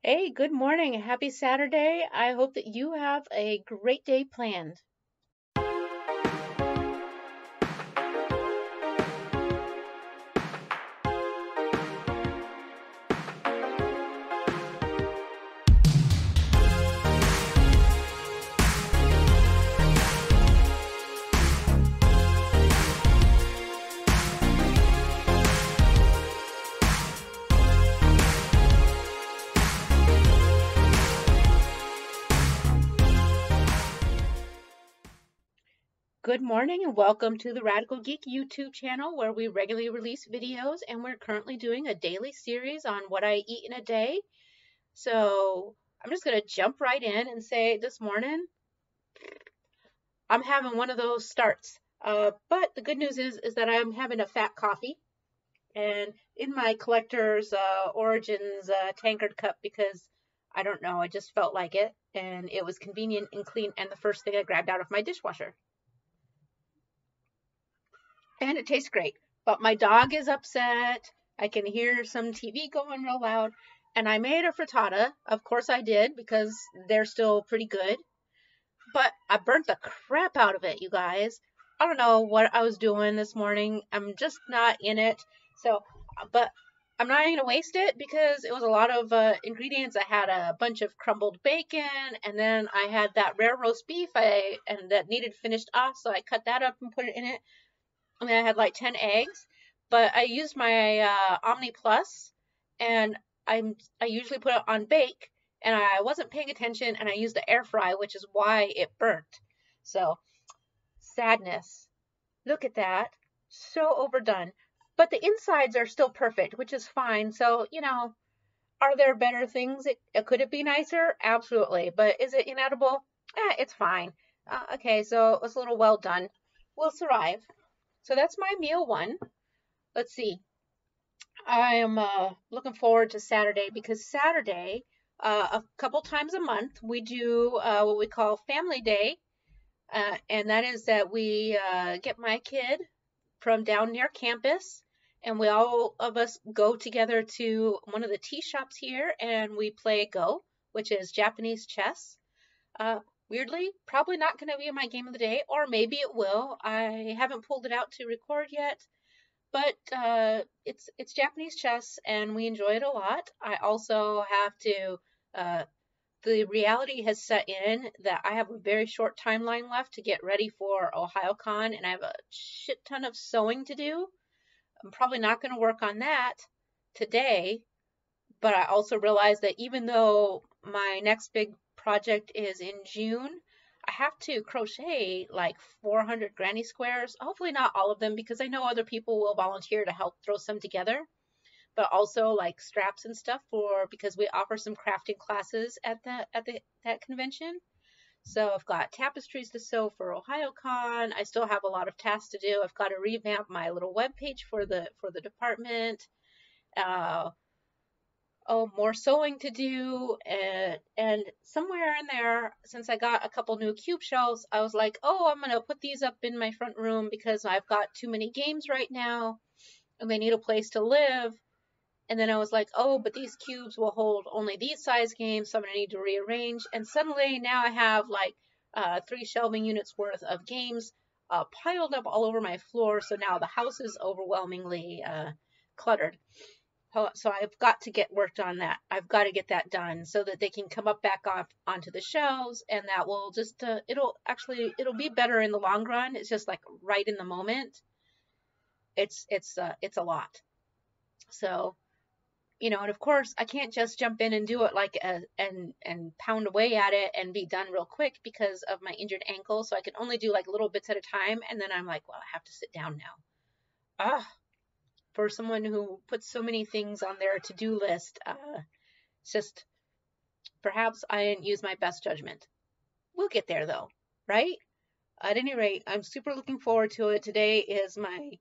Hey, good morning. Happy Saturday. I hope that you have a great day planned. Good morning and welcome to the Radical Geek YouTube channel where we regularly release videos and we're currently doing a daily series on what I eat in a day. So I'm just going to jump right in and say this morning I'm having one of those starts. But the good news is that I'm having a fat coffee and in my collector's Origins tankard cup because I don't know, I just felt like it and it was convenient and clean and the first thing I grabbed out of my dishwasher. And it tastes great. But my dog is upset. I can hear some TV going real loud. And I made a frittata. Of course I did because they're still pretty good. But I burnt the crap out of it, you guys. I don't know what I was doing this morning. I'm just not in it. So, but I'm not going to waste it because it was a lot of ingredients. I had a bunch of crumbled bacon, and then I had that rare roast beef and that needed finished off, so I cut that up and put it in it. I mean, I had like 10 eggs, but I used my Omni Plus, and I usually put it on bake, and I wasn't paying attention, and I used the air fry, which is why it burnt. So, sadness. Look at that. So overdone. But the insides are still perfect, which is fine. So, are there better things? Could it be nicer? Absolutely. But is it inedible? It's fine. Okay, so it was a little well done. We'll survive. So that's my meal one. Let's see. I am looking forward to Saturday because Saturday, a couple times a month, we do what we call Family Day. And that is that we get my kid from down near campus, and we all of us go together to one of the tea shops here, and we play Go, which is Japanese chess. Uh, Weirdly, probably not going to be my game of the day, or maybe it will. I haven't pulled it out to record yet, but it's Japanese chess, and we enjoy it a lot. I also have to. The reality has set in that I have a very short timeline left to get ready for OhioCon, and I have a shit ton of sewing to do. I'm probably not going to work on that today, but I also realize that even though my next big project is in June, I have to crochet like 400 granny squares. Hopefully not all of them because I know other people will volunteer to help throw some together, but also like straps and stuff for because we offer some crafting classes at that convention. So I've got tapestries to sew for OhioCon. I still have a lot of tasks to do. I've got to revamp my little web page for the department. Uh, oh, more sewing to do, and somewhere in there, since I got a couple new cube shelves, I was like, oh, I'm gonna put these up in my front room because I've got too many games right now, and they need a place to live. And then I was like, oh, but these cubes will hold only these size games, so I'm gonna need to rearrange. And suddenly now I have like 3 shelving units worth of games piled up all over my floor. So now the house is overwhelmingly cluttered. So I've got to get worked on that. I've got to get that done so that they can come up back off onto the shelves, and that will just it'll be better in the long run. It's just like right in the moment. It's a lot. So and of course I can't just jump in and do it like and pound away at it and be done real quick because of my injured ankle. So I can only do like little bits at a time, and then I'm like, well, I have to sit down now. Ah, for someone who puts so many things on their to-do list, it's just perhaps I didn't use my best judgment. We'll get there though, right? At any rate, I'm super looking forward to it. Today is my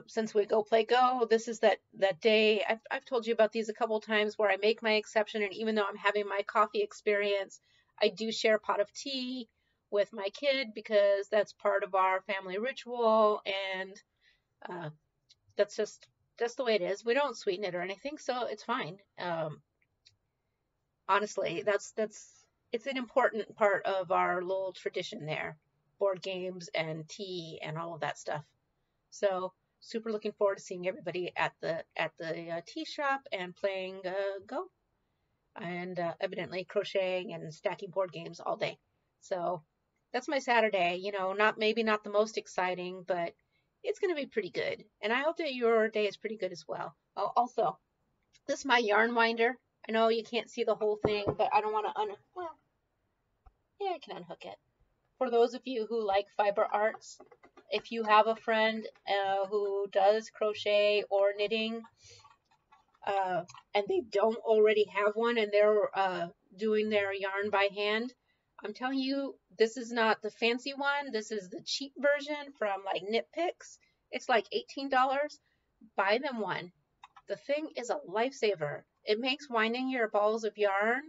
since we go play Go, this is that day. I've told you about these a couple times where I make my exception, and even though I'm having my coffee experience, I do share a pot of tea with my kid because that's part of our family ritual, and that's just the way it is. We don't sweeten it or anything, so it's fine. Honestly, it's an important part of our little tradition there. Board games and tea and all of that stuff. So super looking forward to seeing everybody at the tea shop and playing Go and evidently crocheting and stacking board games all day. So that's my Saturday. You know, not the most exciting, but it's going to be pretty good. And I hope that your day is pretty good as well. Oh, also, this is my yarn winder. I know you can't see the whole thing, but I don't want to well, yeah, I can unhook it. For those of you who like fiber arts, if you have a friend who does crochet or knitting, and they don't already have one and they're doing their yarn by hand, I'm telling you, this is not the fancy one. This is the cheap version from like Knit Picks. It's like $18. Buy them one. The thing is a lifesaver. It makes winding your balls of yarn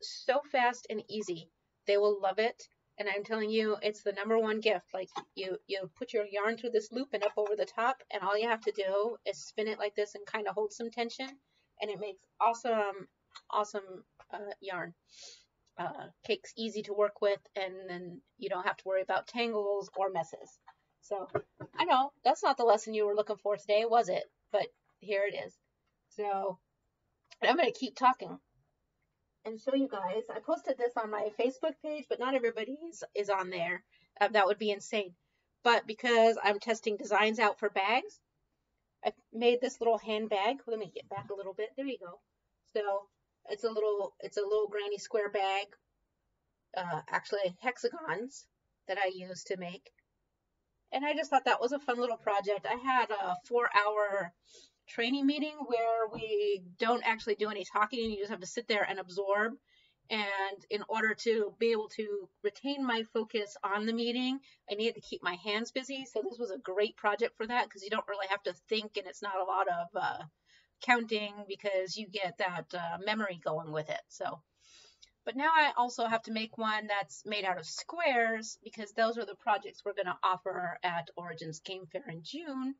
so fast and easy. They will love it. And I'm telling you, it's the number 1 gift. Like you put your yarn through this loop and up over the top, and all you have to do is spin it like this and kind of hold some tension, and it makes awesome yarn. Cakes easy to work with, and then you don't have to worry about tangles or messes. So I know that's not the lesson you were looking for today, was it? But here it is. So I'm going to keep talking and show you guys. I posted this on my Facebook page, but not everybody is on there. That would be insane. But because I'm testing designs out for bags, I made this little handbag. Let me get back a little bit. There you go. So it's a little granny square bag. Actually hexagons that I use to make. And I just thought that was a fun little project. I had a 4-hour training meeting where we don't actually do any talking. You just have to sit there and absorb. And in order to be able to retain my focus on the meeting, I needed to keep my hands busy. So this was a great project for that because you don't really have to think, and it's not a lot of counting because you get that memory going with it. So, but now I also have to make one that's made out of squares because those are the projects we're going to offer at Origins Game Fair in June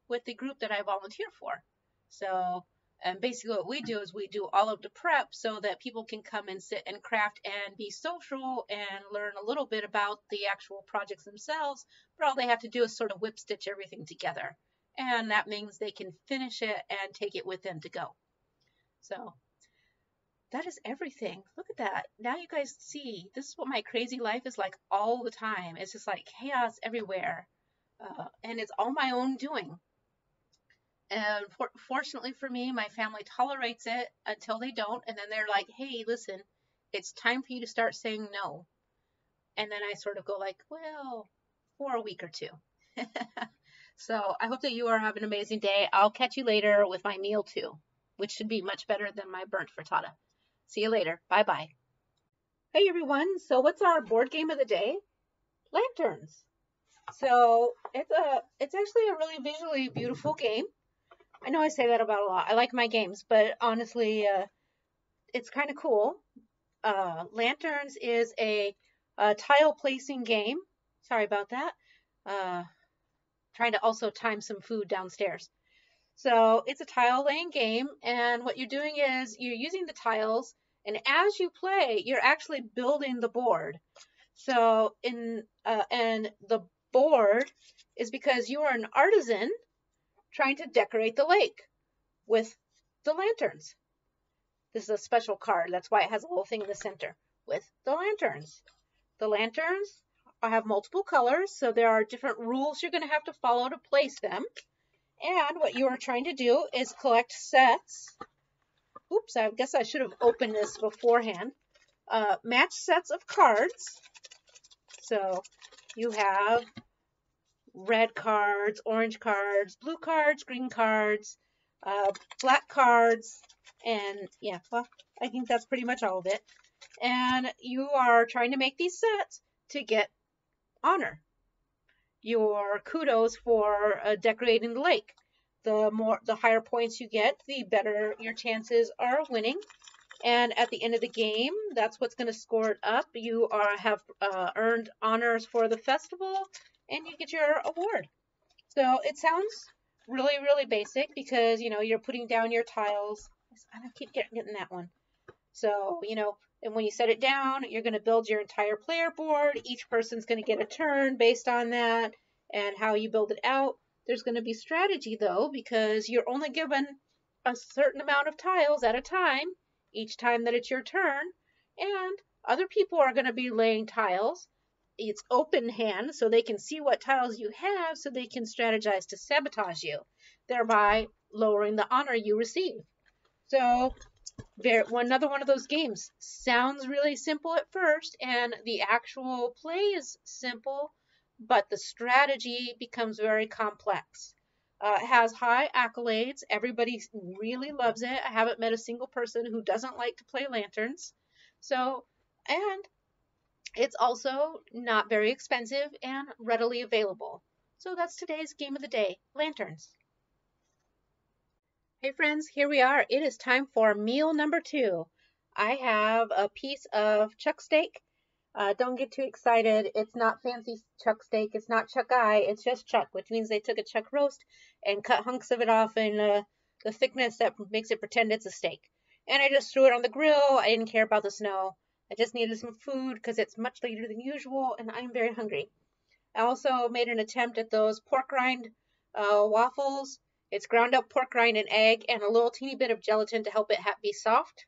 with the group that I volunteer for. So, and basically what we do is we do all of the prep so that people can come and sit and craft and be social and learn a little bit about the actual projects themselves, but all they have to do is sort of whip stitch everything together. And that means they can finish it and take it with them to go. So that is everything. Look at that. Now you guys see, this is what my crazy life is like all the time. It's just like chaos everywhere. And it's all my own doing. And fortunately for me, my family tolerates it until they don't. And then they're like, hey, listen, it's time for you to start saying no. And then I sort of go like, well, for a week or two. So I hope that you are having an amazing day. I'll catch you later with my meal too, which should be much better than my burnt frittata. See you later. Bye-bye. Hey, everyone. So what's our board game of the day? Lanterns. So it's actually a really visually beautiful game. I know I say that about a lot. I like my games, but honestly, it's kind of cool. Lanterns is a tile placing game. Sorry about that. Trying to also time some food downstairs. So it's a tile laying game, and what you're doing is you're using the tiles, and as you play, you're actually building the board. So and the board is because you are an artisan trying to decorate the lake with the lanterns. This is a special card. That's why it has a little thing in the center with the lanterns. The lanterns have multiple colors, so there are different rules you're going to have to follow to place them. And what you are trying to do is collect sets. Oops, I guess I should have opened this beforehand. Match sets of cards. So you have red cards, orange cards, blue cards, green cards, black cards, and yeah, well, I think that's pretty much all of it. And you are trying to make these sets to get honor. Your kudos for decorating the lake. The higher points you get, the better your chances are of winning. And at the end of the game, that's what's going to score it up. You have earned honors for the festival, and you get your award. So it sounds really, really basic because, you know, you're putting down your tiles. I keep getting that one. So, and when you set it down, you're going to build your entire player board. Each person's going to get a turn based on that and how you build it out. There's going to be strategy though, because you're only given a certain amount of tiles at a time, each time that it's your turn. And other people are going to be laying tiles. It's open hand, so they can see what tiles you have, so they can strategize to sabotage you, thereby lowering the honor you receive. So another one of those games. Sounds really simple at first, and the actual play is simple, but the strategy becomes very complex. It has high accolades. Everybody really loves it. I haven't met a single person who doesn't like to play lanterns. So, and it's also not very expensive and readily available. So that's today's game of the day, lanterns. Hey friends, here we are. It is time for meal number 2. I have a piece of chuck steak. Don't get too excited. It's not fancy chuck steak. It's not chuck eye. It's just chuck, which means they took a chuck roast and cut hunks of it off in the thickness that makes it pretend it's a steak. And I just threw it on the grill. I didn't care about the snow. I just needed some food because it's much later than usual and I'm very hungry. I also made an attempt at those pork rind waffles. It's ground up pork rind and egg and a little teeny bit of gelatin to help it be soft,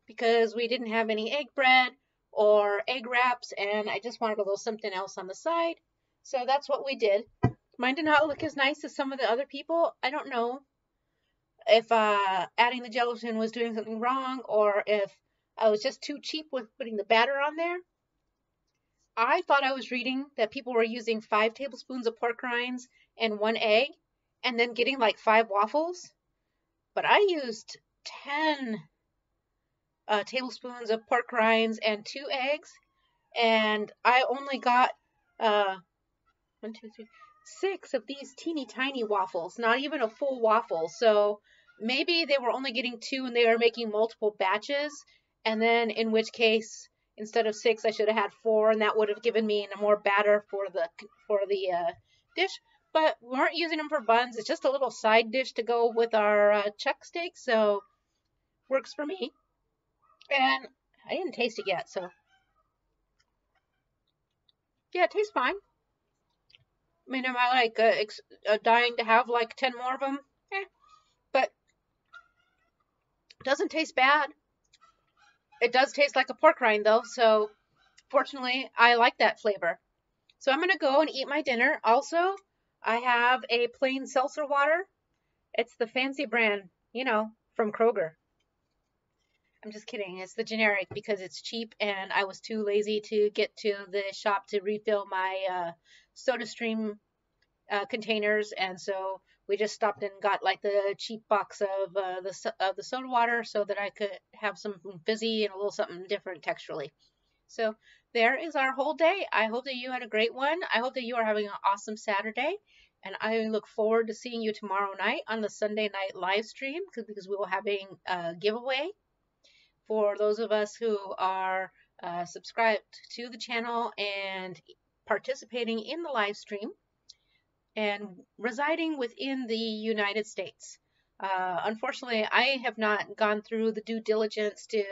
because we didn't have any egg bread or egg wraps and I just wanted a little something else on the side. So that's what we did. Mine did not look as nice as some of the other people. I don't know if adding the gelatin was doing something wrong or if I was just too cheap with putting the batter on there. I thought I was reading that people were using 5 tablespoons of pork rinds and 1 egg and then getting like 5 waffles. But I used 10 tablespoons of pork rinds and 2 eggs. And I only got 1, 2, 3, 6 of these teeny tiny waffles, not even a full waffle. So maybe they were only getting 2 and they were making multiple batches. And then in which case, instead of 6, I should have had 4, and that would have given me more batter for the dish. But we weren't using them for buns. It's just a little side dish to go with our chuck steak, so works for me. And I didn't taste it yet, so yeah, it tastes fine. I mean, am I like dying to have like 10 more of them? But it doesn't taste bad. It does taste like a pork rind though, so fortunately I like that flavor. So I'm going to go and eat my dinner. Also, I have a plain seltzer water. It's the fancy brand, from Kroger. I'm just kidding. It's the generic because it's cheap and I was too lazy to get to the shop to refill my SodaStream containers, and so we just stopped and got like the cheap box of the soda water so that I could have some fizzy and a little something different texturally. So there is our whole day. I hope that you had a great one. I hope that you are having an awesome Saturday. And I look forward to seeing you tomorrow night on the Sunday night live stream, because we will have a giveaway for those of us who are subscribed to the channel and participating in the live stream and residing within the United States. Unfortunately, I have not gone through the due diligence to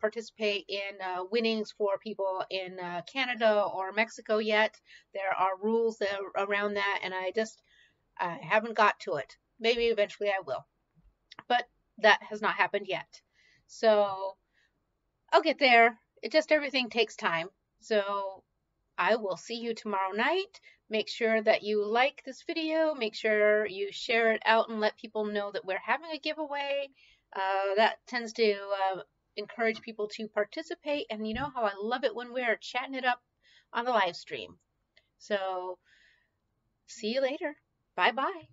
participate in winnings for people in Canada or Mexico yet. There are rules around that, and I haven't got to it. Maybe eventually I will, but that has not happened yet. So I'll get there. Everything takes time. So I will see you tomorrow night. Make sure that you like this video. Make sure you share it out and let people know that we're having a giveaway. That tends to encourage people to participate. And you know how I love it when we're chatting it up on the live stream. So see you later. Bye-bye.